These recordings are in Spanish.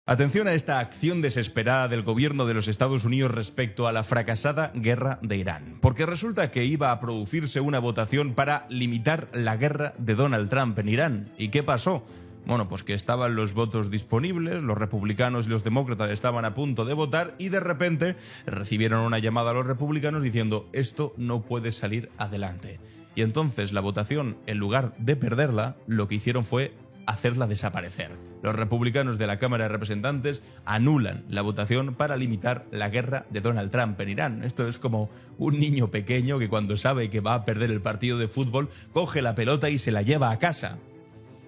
Atención a esta acción desesperada del gobierno de los Estados Unidos respecto a la fracasada guerra de Irán. Porque resulta que iba a producirse una votación para limitar la guerra de Donald Trump en Irán. ¿Y qué pasó? Bueno, pues que estaban los votos disponibles, los republicanos y los demócratas estaban a punto de votar y de repente recibieron una llamada a los republicanos diciendo esto no puede salir adelante. Y entonces la votación, en lugar de perderla, lo que hicieron fue hacerla desaparecer. Los republicanos de la Cámara de Representantes anulan la votación para limitar la guerra de Donald Trump en Irán. Esto es como un niño pequeño que cuando sabe que va a perder el partido de fútbol, coge la pelota y se la lleva a casa.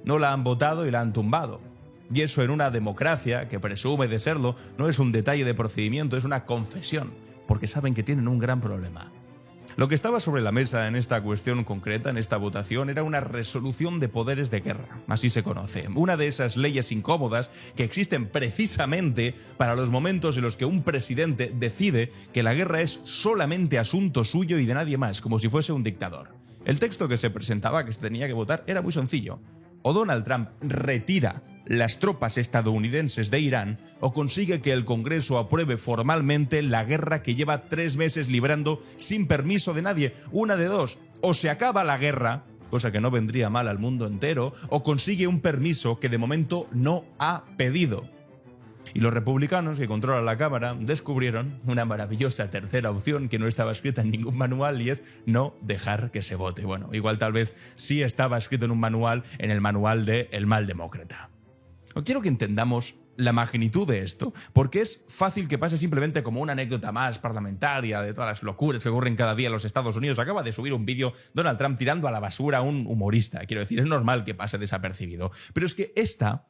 No la han votado y la han tumbado. Y eso en una democracia, que presume de serlo, no es un detalle de procedimiento, es una confesión, porque saben que tienen un gran problema. Lo que estaba sobre la mesa en esta cuestión concreta, en esta votación, era una resolución de poderes de guerra, así se conoce. Una de esas leyes incómodas que existen precisamente para los momentos en los que un presidente decide que la guerra es solamente asunto suyo y de nadie más, como si fuese un dictador. El texto que se presentaba, que se tenía que votar, era muy sencillo. O Donald Trump retira las tropas estadounidenses de Irán o consigue que el Congreso apruebe formalmente la guerra que lleva 3 meses librando sin permiso de nadie. Una de dos, o se acaba la guerra, cosa que no vendría mal al mundo entero, o consigue un permiso que de momento no ha pedido. Y los republicanos que controlan la Cámara descubrieron una maravillosa tercera opción que no estaba escrita en ningún manual y es no dejar que se vote. Bueno, igual tal vez sí estaba escrito en un manual, en el manual de El mal demócrata. Quiero que entendamos la magnitud de esto, porque es fácil que pase simplemente como una anécdota más parlamentaria de todas las locuras que ocurren cada día en los Estados Unidos. Acaba de subir un vídeo Donald Trump tirando a la basura a un humorista. Quiero decir, es normal que pase desapercibido. Pero es que esta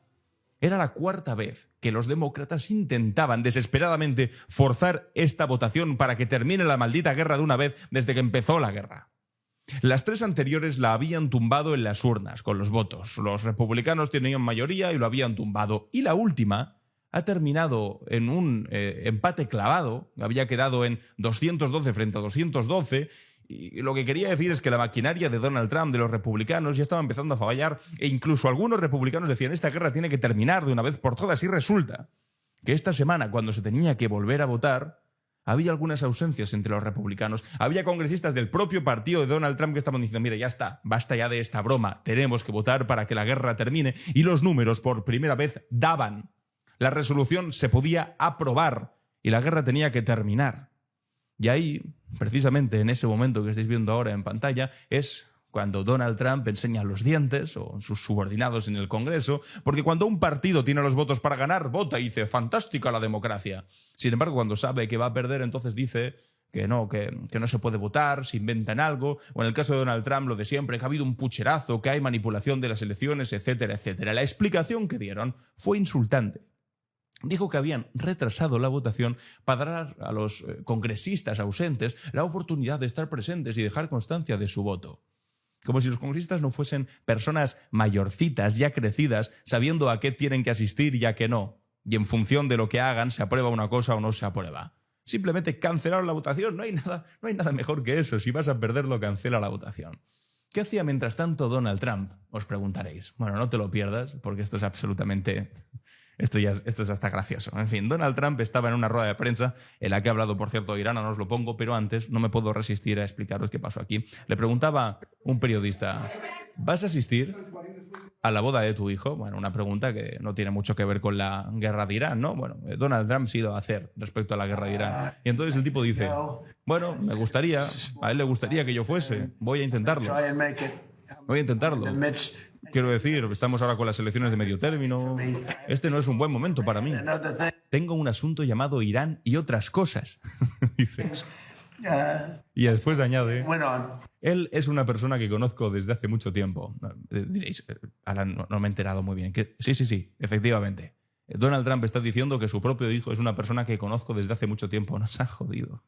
era la 4ª vez que los demócratas intentaban desesperadamente forzar esta votación para que termine la maldita guerra de una vez desde que empezó la guerra. Las 3 anteriores la habían tumbado en las urnas con los votos. Los republicanos tenían mayoría y lo habían tumbado. Y la última ha terminado en un empate clavado, había quedado en 212 frente a 212. Y lo que quería decir es que la maquinaria de Donald Trump, de los republicanos, ya estaba empezando a fallar e incluso algunos republicanos decían esta guerra tiene que terminar de una vez por todas y resulta que esta semana, cuando se tenía que volver a votar, había algunas ausencias entre los republicanos. Había congresistas del propio partido de Donald Trump que estaban diciendo mira, ya está, basta ya de esta broma, tenemos que votar para que la guerra termine y los números por primera vez daban. La resolución se podía aprobar y la guerra tenía que terminar. Y ahí, precisamente en ese momento que estáis viendo ahora en pantalla, es cuando Donald Trump enseña los dientes, o sus subordinados en el Congreso, porque cuando un partido tiene los votos para ganar, vota y dice, fantástica la democracia. Sin embargo, cuando sabe que va a perder, entonces dice que no se puede votar, se inventan algo, o en el caso de Donald Trump, lo de siempre, que ha habido un pucherazo, que hay manipulación de las elecciones, etcétera, etcétera. La explicación que dieron fue insultante. Dijo que habían retrasado la votación para dar a los congresistas ausentes la oportunidad de estar presentes y dejar constancia de su voto. Como si los congresistas no fuesen personas mayorcitas, ya crecidas, sabiendo a qué tienen que asistir y a qué no. Y en función de lo que hagan, se aprueba una cosa o no se aprueba. Simplemente cancelaron la votación. No hay nada mejor que eso. Si vas a perderlo, cancela la votación. ¿Qué hacía mientras tanto Donald Trump? Os preguntaréis. Bueno, no te lo pierdas, porque esto es absolutamente... Esto es hasta gracioso. En fin, Donald Trump estaba en una rueda de prensa en la que ha hablado, por cierto, Irán, no os lo pongo, pero antes no me puedo resistir a explicaros qué pasó aquí. Le preguntaba un periodista, ¿vas a asistir a la boda de tu hijo? Bueno, una pregunta que no tiene mucho que ver con la guerra de Irán, ¿no? Bueno, Donald Trump sí lo va a hacer respecto a la guerra de Irán. Y entonces el tipo dice, bueno, me gustaría, a él le gustaría que yo fuese, voy a intentarlo. Voy a intentarlo. Quiero decir, estamos ahora con las elecciones de medio término. Este no es un buen momento para mí. Tengo un asunto llamado Irán y otras cosas. Dice. Y después añade, él es una persona que conozco desde hace mucho tiempo. Diréis, ahora no me he enterado muy bien. Sí, efectivamente. Donald Trump está diciendo que su propio hijo es una persona que conozco desde hace mucho tiempo. Nos ha jodido.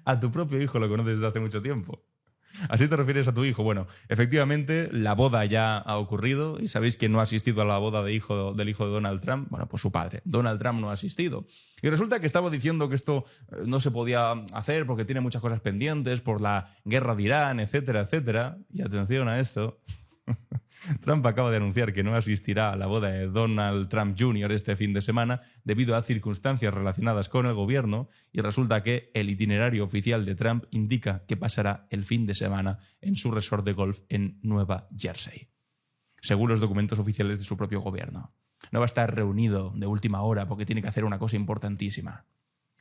A tu propio hijo lo conoces desde hace mucho tiempo. ¿Así te refieres a tu hijo? Bueno, efectivamente, la boda ya ha ocurrido y sabéis quién no ha asistido a la boda del hijo de Donald Trump. Bueno, pues su padre. Donald Trump no ha asistido. Y resulta que estaba diciendo que esto no se podía hacer porque tiene muchas cosas pendientes por la guerra de Irán, etcétera, etcétera. Y atención a esto. Trump acaba de anunciar que no asistirá a la boda de Donald Trump Jr. este fin de semana debido a circunstancias relacionadas con el gobierno, y resulta que el itinerario oficial de Trump indica que pasará el fin de semana en su resort de golf en Nueva Jersey, según los documentos oficiales de su propio gobierno. No va a estar reunido de última hora porque tiene que hacer una cosa importantísima.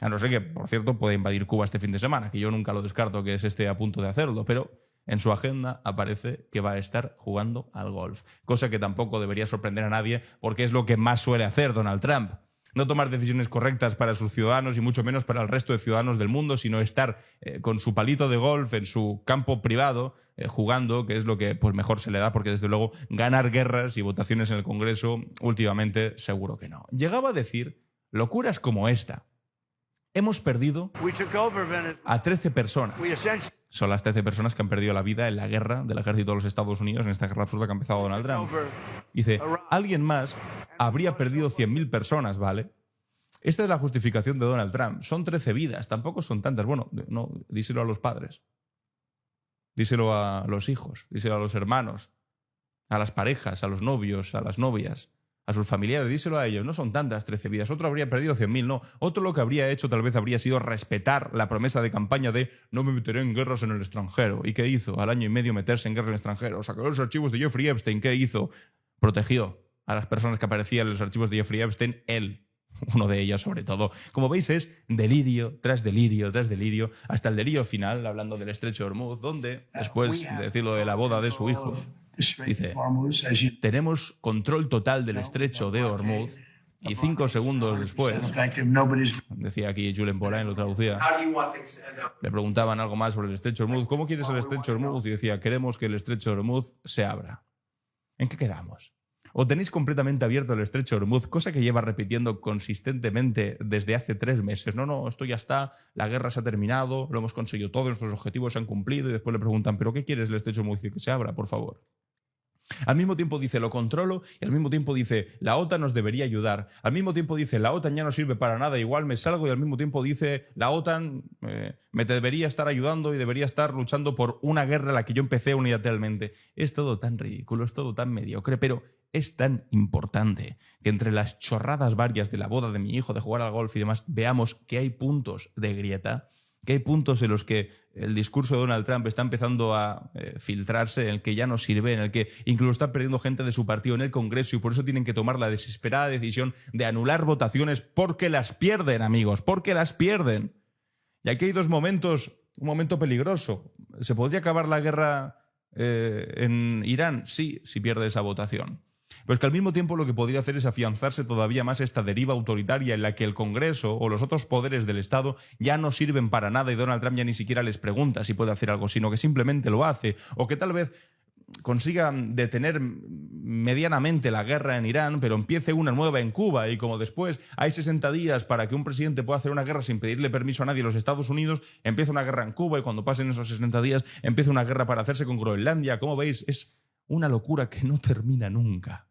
A no ser que, por cierto, puede invadir Cuba este fin de semana, que yo nunca lo descarto que esté a punto de hacerlo, pero en su agenda aparece que va a estar jugando al golf, cosa que tampoco debería sorprender a nadie porque es lo que más suele hacer Donald Trump. No tomar decisiones correctas para sus ciudadanos y mucho menos para el resto de ciudadanos del mundo, sino estar con su palito de golf en su campo privado jugando, que es lo que pues mejor se le da, porque desde luego ganar guerras y votaciones en el Congreso últimamente seguro que no. Llegaba a decir locuras como esta: hemos perdido a 13 personas. Son las 13 personas que han perdido la vida en la guerra del ejército de los Estados Unidos, en esta guerra absurda que ha empezado Donald Trump. Dice, alguien más habría perdido 100.000 personas, ¿vale? Esta es la justificación de Donald Trump. Son 13 vidas, tampoco son tantas. Bueno, no, díselo a los padres, díselo a los hijos, díselo a los hermanos, a las parejas, a los novios, a las novias, a sus familiares, díselo a ellos. No son tantas 13 vidas. Otro habría perdido 100.000, no. Otro lo que habría hecho tal vez habría sido respetar la promesa de campaña de no me meteré en guerras en el extranjero. ¿Y qué hizo? Al año y medio meterse en guerras en el extranjero. Sacó los archivos de Jeffrey Epstein. ¿Qué hizo? Protegió a las personas que aparecían en los archivos de Jeffrey Epstein. Él, uno de ellos sobre todo. Como veis, es delirio tras delirio tras delirio, hasta el delirio final, hablando del estrecho de Hormuz, donde, después de decirlo de la boda de su hijo, dice, tenemos control total del estrecho de Hormuz, y 5 segundos después, decía aquí Julen Porain, lo traducía, le preguntaban algo más sobre el estrecho de Hormuz. ¿Cómo quieres el estrecho de Hormuz? Y decía, queremos que el estrecho de Hormuz se abra. ¿En qué quedamos? O tenéis completamente abierto el estrecho de Hormuz, cosa que lleva repitiendo consistentemente desde hace 3 meses. No, esto ya está, la guerra se ha terminado, lo hemos conseguido todo, nuestros objetivos se han cumplido, y después le preguntan, ¿pero qué quieres el estrecho de Hormuz? Y que se abra, por favor. Al mismo tiempo dice, lo controlo, y al mismo tiempo dice, la OTAN nos debería ayudar. Al mismo tiempo dice, la OTAN ya no sirve para nada, igual me salgo, y al mismo tiempo dice, la OTAN me debería estar ayudando y debería estar luchando por una guerra a la que yo empecé unilateralmente. Es todo tan ridículo, es todo tan mediocre, pero es tan importante que entre las chorradas varias de la boda de mi hijo, de jugar al golf y demás, veamos que hay puntos de grieta, que hay puntos en los que el discurso de Donald Trump está empezando a filtrarse, en el que ya no sirve, en el que incluso está perdiendo gente de su partido en el Congreso, y por eso tienen que tomar la desesperada decisión de anular votaciones porque las pierden, amigos, porque las pierden. Y aquí hay 2 momentos, un momento peligroso. ¿Se podría acabar la guerra en Irán? Sí, si pierde esa votación. Pero es que al mismo tiempo lo que podría hacer es afianzarse todavía más esta deriva autoritaria en la que el Congreso o los otros poderes del Estado ya no sirven para nada, y Donald Trump ya ni siquiera les pregunta si puede hacer algo, sino que simplemente lo hace, o que tal vez consigan detener medianamente la guerra en Irán, pero empiece una nueva en Cuba, y como después hay 60 días para que un presidente pueda hacer una guerra sin pedirle permiso a nadie en los Estados Unidos, empieza una guerra en Cuba, y cuando pasen esos 60 días empieza una guerra para hacerse con Groenlandia. Como veis, es una locura que no termina nunca.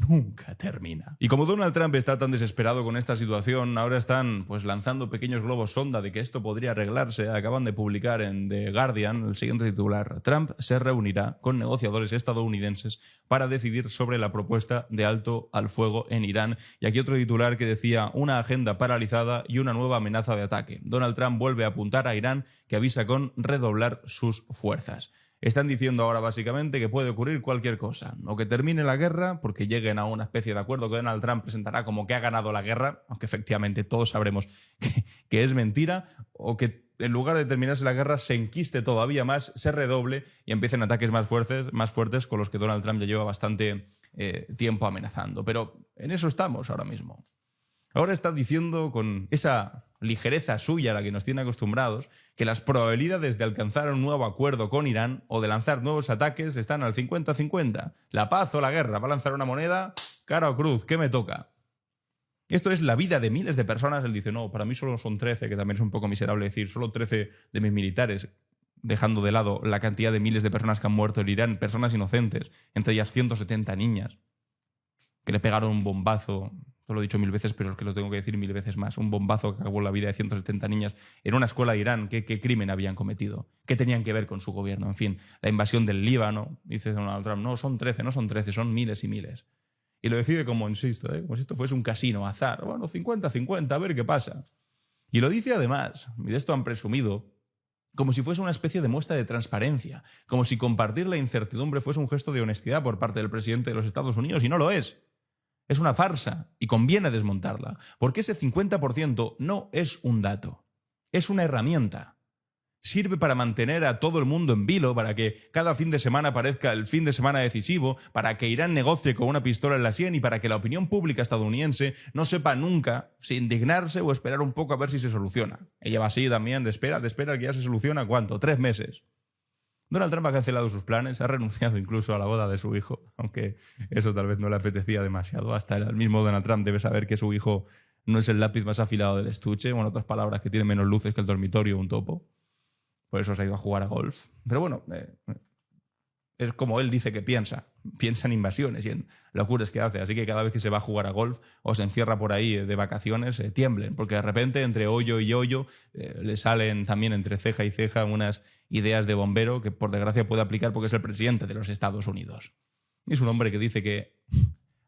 Nunca termina. Y como Donald Trump está tan desesperado con esta situación, ahora están pues lanzando pequeños globos sonda de que esto podría arreglarse. Acaban de publicar en The Guardian el siguiente titular: Trump se reunirá con negociadores estadounidenses para decidir sobre la propuesta de alto al fuego en Irán. Y aquí otro titular que decía, una agenda paralizada y una nueva amenaza de ataque. Donald Trump vuelve a apuntar a Irán, que avisa con redoblar sus fuerzas. Están diciendo ahora básicamente que puede ocurrir cualquier cosa, o que termine la guerra porque lleguen a una especie de acuerdo que Donald Trump presentará como que ha ganado la guerra, aunque efectivamente todos sabremos que es mentira, o que en lugar de terminarse la guerra se enquiste todavía más, se redoble y empiecen ataques más fuertes con los que Donald Trump ya lleva bastante tiempo amenazando. Pero en eso estamos ahora mismo. Ahora está diciendo con esa ligereza suya a la que nos tiene acostumbrados que las probabilidades de alcanzar un nuevo acuerdo con Irán o de lanzar nuevos ataques están al 50-50. La paz o la guerra. Va a lanzar una moneda, cara o cruz, ¿qué me toca? Esto es la vida de miles de personas. Él dice, no, para mí solo son 13, que también es un poco miserable decir, solo 13 de mis militares, dejando de lado la cantidad de miles de personas que han muerto en Irán, personas inocentes, entre ellas 170 niñas, que le pegaron un bombazo Esto lo he dicho 1000 veces, pero es que lo tengo que decir 1000 veces más. Un bombazo que acabó la vida de 170 niñas en una escuela de Irán. ¿Qué crimen habían cometido? ¿Qué tenían que ver con su gobierno? En fin, la invasión del Líbano. Dice Donald Trump, no son 13, no son 13, son miles y miles. Y lo decide como, insisto, como si esto fuese un casino, azar. Bueno, 50-50, a ver qué pasa. Y lo dice además, y de esto han presumido, como si fuese una especie de muestra de transparencia, como si compartir la incertidumbre fuese un gesto de honestidad por parte del presidente de los Estados Unidos, y no lo es. Es una farsa, y conviene desmontarla, porque ese 50% no es un dato, es una herramienta. Sirve para mantener a todo el mundo en vilo, para que cada fin de semana parezca el fin de semana decisivo, para que Irán negocie con una pistola en la sien y para que la opinión pública estadounidense no sepa nunca si indignarse o esperar un poco a ver si se soluciona. Ella va así también, de espera que ya se soluciona, ¿cuánto? 3 meses. Donald Trump ha cancelado sus planes, ha renunciado incluso a la boda de su hijo, aunque eso tal vez no le apetecía demasiado. Hasta el mismo Donald Trump debe saber que su hijo no es el lápiz más afilado del estuche, o en otras palabras, que tiene menos luces que el dormitorio o un topo. Por eso se ha ido a jugar a golf. Pero bueno, es como él dice que piensa. Piensa en invasiones y en locuras que hace. Así que cada vez que se va a jugar a golf o se encierra por ahí de vacaciones, tiemblen. Porque de repente entre hoyo y hoyo le salen también entre ceja y ceja unas ideas de bombero que por desgracia puede aplicar porque es el presidente de los Estados Unidos. Es un hombre que dice que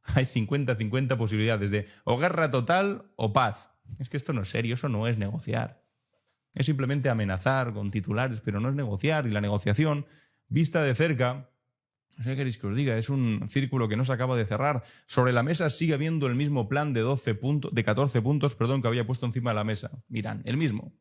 hay 50-50 posibilidades de o guerra total o paz. Es que esto no es serio, eso no es negociar. Es simplemente amenazar con titulares, pero no es negociar. Y la negociación, vista de cerca, no sé qué queréis que os diga, es un círculo que no se acaba de cerrar. Sobre la mesa sigue habiendo el mismo plan de 14 puntos que había puesto encima de la mesa. Irán, el mismo.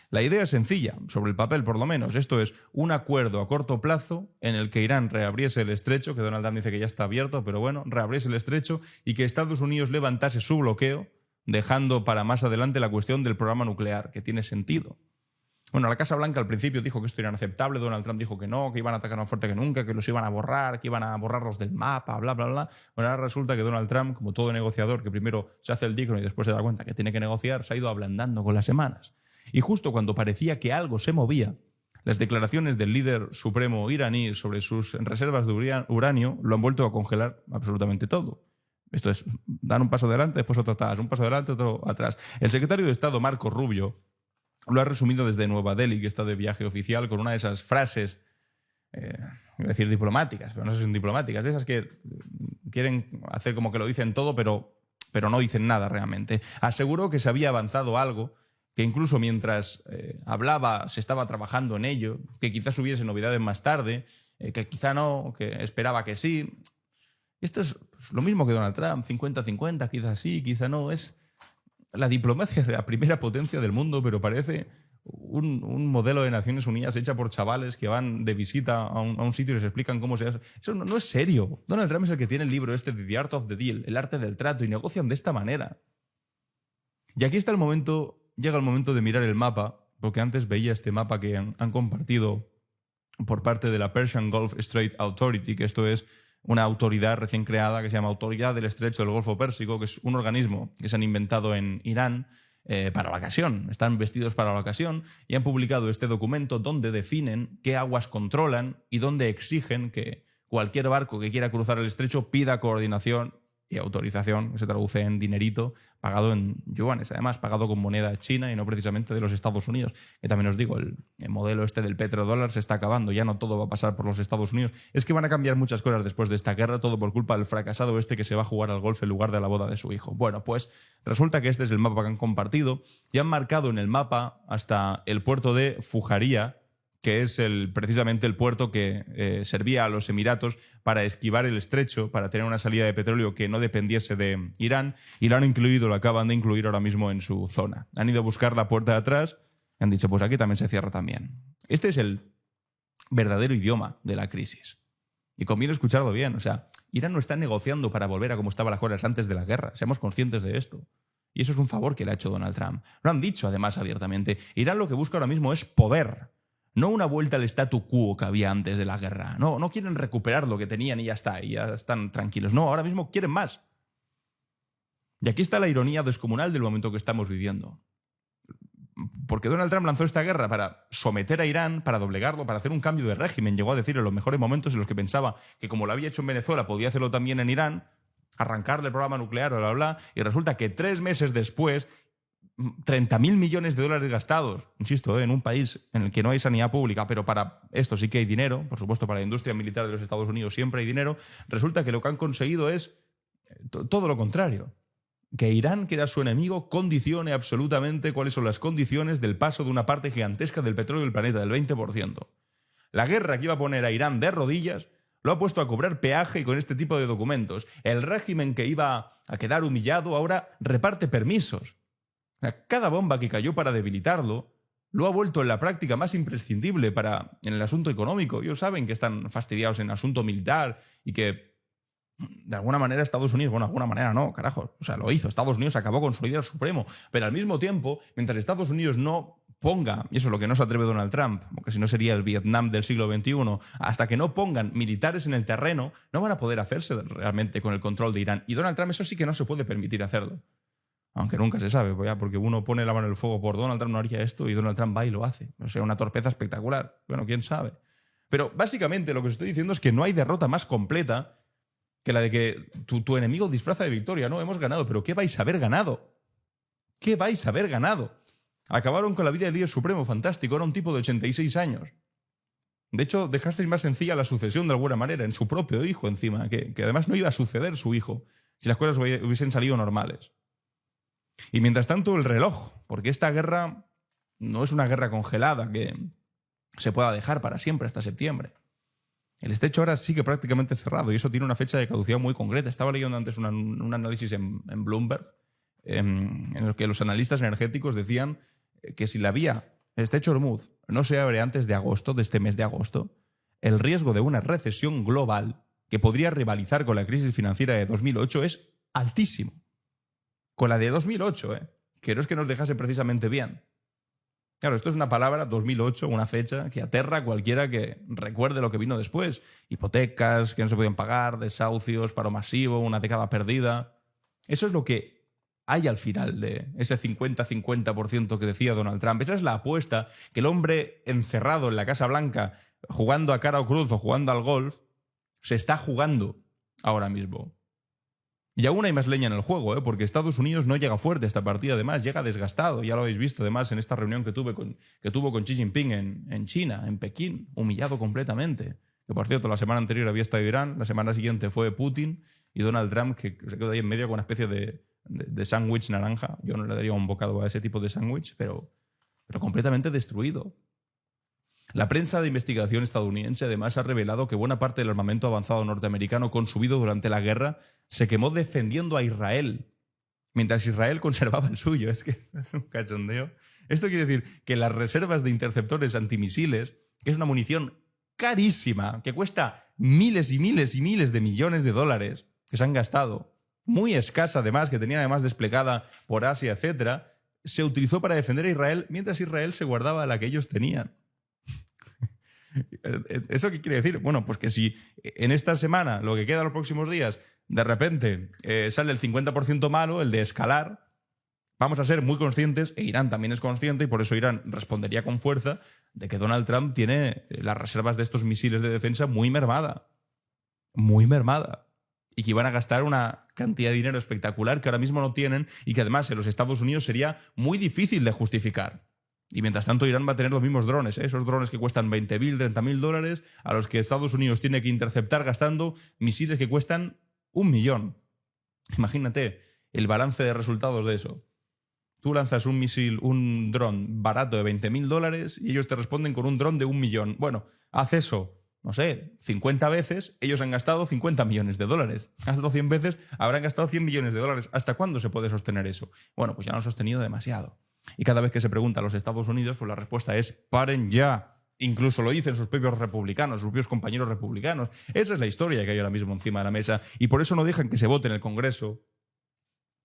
La idea es sencilla, sobre el papel por lo menos. Esto es un acuerdo a corto plazo en el que Irán reabriese el estrecho, que Donald Trump dice que ya está abierto, pero bueno, reabriese el estrecho y que Estados Unidos levantase su bloqueo, dejando para más adelante la cuestión del programa nuclear, que tiene sentido. Bueno, la Casa Blanca al principio dijo que esto era inaceptable, Donald Trump dijo que no, que iban a atacar más fuerte que nunca, que los iban a borrar, que iban a borrarlos del mapa, bla, bla, bla. Bueno, ahora resulta que Donald Trump, como todo negociador, que primero se hace el digno y después se da cuenta que tiene que negociar, se ha ido ablandando con las semanas. Y justo cuando parecía que algo se movía, las declaraciones del líder supremo iraní sobre sus reservas de uranio lo han vuelto a congelar absolutamente todo. Esto es, dan un paso adelante, después otro atrás, un paso adelante, otro atrás. El secretario de Estado, Marco Rubio, lo ha resumido desde Nueva Delhi, que está de viaje oficial, con una de esas frases, voy a decir diplomáticas, pero no sé si son diplomáticas, de esas que quieren hacer como que lo dicen todo, pero no dicen nada realmente. Aseguró que se había avanzado algo, que incluso mientras hablaba se estaba trabajando en ello, que quizás hubiese novedades más tarde, que quizá no, que esperaba que sí. Esto es lo mismo que Donald Trump, 50-50, quizá sí, quizá no. Es la diplomacia de la primera potencia del mundo, pero parece un modelo de Naciones Unidas hecha por chavales que van de visita a un sitio y les explican cómo se hace. Eso no es serio. Donald Trump es el que tiene el libro este de The Art of the Deal, el arte del trato, y negocian de esta manera. Y aquí está llega el momento de mirar el mapa, porque antes veía este mapa que han compartido por parte de la Persian Gulf Strait Authority, que esto es una autoridad recién creada que se llama Autoridad del Estrecho del Golfo Pérsico, que es un organismo que se han inventado en Irán para la ocasión. Están vestidos para la ocasión y han publicado este documento donde definen qué aguas controlan y donde exigen que cualquier barco que quiera cruzar el estrecho pida coordinación y autorización, que se traduce en dinerito, pagado en yuanes, además pagado con moneda china y no precisamente de los Estados Unidos. Que también os digo, el modelo este del petrodólar se está acabando, ya no todo va a pasar por los Estados Unidos. Es que van a cambiar muchas cosas después de esta guerra, todo por culpa del fracasado este que se va a jugar al golf en lugar de la boda de su hijo. Bueno, pues resulta que este es el mapa que han compartido y han marcado en el mapa hasta el puerto de Fujairah, que es precisamente el puerto que servía a los Emiratos para esquivar el estrecho, para tener una salida de petróleo que no dependiese de Irán, y lo han incluido, lo acaban de incluir ahora mismo en su zona. Han ido a buscar la puerta de atrás y han dicho, pues aquí también se cierra también. Este es el verdadero idioma de la crisis. Y conviene escucharlo bien. O sea, Irán no está negociando para volver a como estaban las cosas antes de la guerra. Seamos conscientes de esto. Y eso es un favor que le ha hecho Donald Trump. Lo han dicho además abiertamente. Irán lo que busca ahora mismo es poder. No una vuelta al statu quo que había antes de la guerra. No quieren recuperar lo que tenían y ya está, y ya están tranquilos. No, ahora mismo quieren más. Y aquí está la ironía descomunal del momento que estamos viviendo. Porque Donald Trump lanzó esta guerra para someter a Irán, para doblegarlo, para hacer un cambio de régimen. Llegó a decir en los mejores momentos en los que pensaba que como lo había hecho en Venezuela podía hacerlo también en Irán. arrancarle el programa nuclear, bla, bla, bla, y resulta que 3 meses después, 30.000 millones de dólares gastados, insisto, en un país en el que no hay sanidad pública, pero para esto sí que hay dinero, por supuesto para la industria militar de los Estados Unidos siempre hay dinero, resulta que lo que han conseguido es todo lo contrario. Que Irán, que era su enemigo, condicione absolutamente cuáles son las condiciones del paso de una parte gigantesca del petróleo del planeta, del 20%. La guerra que iba a poner a Irán de rodillas lo ha puesto a cobrar peaje con este tipo de documentos. El régimen que iba a quedar humillado ahora reparte permisos. Cada bomba que cayó para debilitarlo lo ha vuelto en la práctica más imprescindible en el asunto económico. Ellos saben que están fastidiados en el asunto militar y que de alguna manera Estados Unidos, bueno, de alguna manera no, carajo, o sea, lo hizo. Estados Unidos acabó con su líder supremo, pero al mismo tiempo, mientras Estados Unidos no ponga, y eso es lo que no se atreve Donald Trump, porque si no sería el Vietnam del siglo XXI, hasta que no pongan militares en el terreno, no van a poder hacerse realmente con el control de Irán. Y Donald Trump eso sí que no se puede permitir hacerlo. Aunque nunca se sabe, porque uno pone la mano en el fuego por Donald Trump no haría esto y Donald Trump va y lo hace. O sea, una torpeza espectacular. Bueno, quién sabe. Pero básicamente lo que os estoy diciendo es que no hay derrota más completa que la de que tu enemigo disfraza de victoria. No, hemos ganado, pero ¿qué vais a haber ganado? ¿Qué vais a haber ganado? Acabaron con la vida del líder supremo, fantástico, era un tipo de 86 años. De hecho, dejasteis más sencilla la sucesión de alguna manera, en su propio hijo encima, que además no iba a suceder su hijo si las cosas hubiesen salido normales. Y mientras tanto el reloj, porque esta guerra no es una guerra congelada que se pueda dejar para siempre hasta septiembre. El estrecho ahora sigue prácticamente cerrado y eso tiene una fecha de caducidad muy concreta. Estaba leyendo antes un análisis en Bloomberg en el que los analistas energéticos decían que si la vía estrecho Hormuz no se abre antes de agosto, de este mes de agosto, el riesgo de una recesión global que podría rivalizar con la crisis financiera de 2008 es altísimo. Con la de 2008, que no es que nos dejase precisamente bien. Claro, esto es una palabra, 2008, una fecha que aterra a cualquiera que recuerde lo que vino después. Hipotecas que no se podían pagar, desahucios, paro masivo, una década perdida. Eso es lo que hay al final de ese 50-50% que decía Donald Trump. Esa es la apuesta que el hombre encerrado en la Casa Blanca, jugando a cara o cruz o jugando al golf, se está jugando ahora mismo. Y aún hay más leña en el juego, porque Estados Unidos no llega fuerte a esta partida, además llega desgastado, ya lo habéis visto además en esta reunión que tuvo con Xi Jinping en China, en Pekín, humillado completamente. Que por cierto, la semana anterior había estado Irán, la semana siguiente fue Putin y Donald Trump, que se quedó ahí en medio con una especie de sándwich naranja. Yo no le daría un bocado a ese tipo de sándwich, pero completamente destruido. La prensa de investigación estadounidense además ha revelado que buena parte del armamento avanzado norteamericano consumido durante la guerra se quemó defendiendo a Israel, mientras Israel conservaba el suyo. Es que es un cachondeo. Esto quiere decir que las reservas de interceptores antimisiles, que es una munición carísima, que cuesta miles y miles y miles de millones de dólares que se han gastado, muy escasa además, que tenía además desplegada por Asia, etc., se utilizó para defender a Israel mientras Israel se guardaba la que ellos tenían. ¿Eso qué quiere decir? Bueno, pues que si en esta semana, lo que queda los próximos días, de repente sale el 50% malo, el de escalar, vamos a ser muy conscientes, e Irán también es consciente, y por eso Irán respondería con fuerza, de que Donald Trump tiene las reservas de estos misiles de defensa muy mermada, y que iban a gastar una cantidad de dinero espectacular que ahora mismo no tienen y que además en los Estados Unidos sería muy difícil de justificar. Y mientras tanto Irán va a tener los mismos drones, esos drones que cuestan 20.000, 30.000 dólares, a los que Estados Unidos tiene que interceptar gastando misiles que cuestan 1 millón. Imagínate el balance de resultados de eso. Tú lanzas un dron barato de 20.000 dólares y ellos te responden con un dron de 1 millón. Bueno, haz eso, no sé, 50 veces, ellos han gastado 50 millones de dólares. Hazlo 100 veces, habrán gastado 100 millones de dólares. ¿Hasta cuándo se puede sostener eso? Bueno, pues ya lo han sostenido demasiado. Y cada vez que se pregunta a los Estados Unidos, pues la respuesta es ¡paren ya! Incluso lo dicen sus propios republicanos, sus propios compañeros republicanos. Esa es la historia que hay ahora mismo encima de la mesa. Y por eso no dejan que se vote en el Congreso,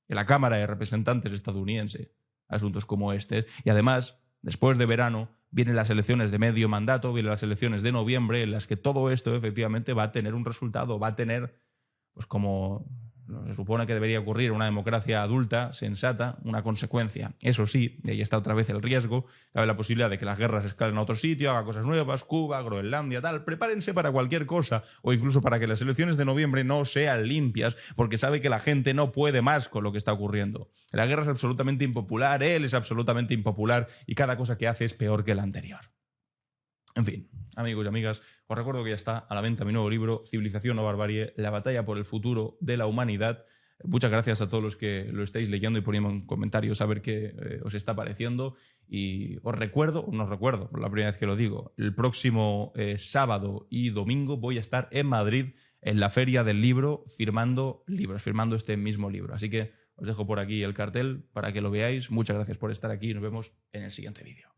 en la Cámara de Representantes estadounidense, asuntos como este. Y además, después de verano, vienen las elecciones de medio mandato, vienen las elecciones de noviembre, en las que todo esto efectivamente va a tener un resultado, va a tener, pues como Se supone que debería ocurrir una democracia adulta, sensata, una consecuencia. Eso sí, y ahí está otra vez el riesgo, cabe la posibilidad de que las guerras escalen a otro sitio, haga cosas nuevas, Cuba, Groenlandia, tal. Prepárense para cualquier cosa, o incluso para que las elecciones de noviembre no sean limpias, porque sabe que la gente no puede más con lo que está ocurriendo. La guerra es absolutamente impopular, él es absolutamente impopular, y cada cosa que hace es peor que la anterior. En fin, amigos y amigas, os recuerdo que ya está a la venta mi nuevo libro, Civilización o Barbarie, la batalla por el futuro de la humanidad. Muchas gracias a todos los que lo estáis leyendo y poniendo en comentarios a ver qué os está pareciendo. Y os recuerdo, no os recuerdo, por la primera vez que lo digo, el próximo sábado y domingo voy a estar en Madrid en la Feria del Libro firmando libros, firmando este mismo libro. Así que os dejo por aquí el cartel para que lo veáis. Muchas gracias por estar aquí y nos vemos en el siguiente vídeo.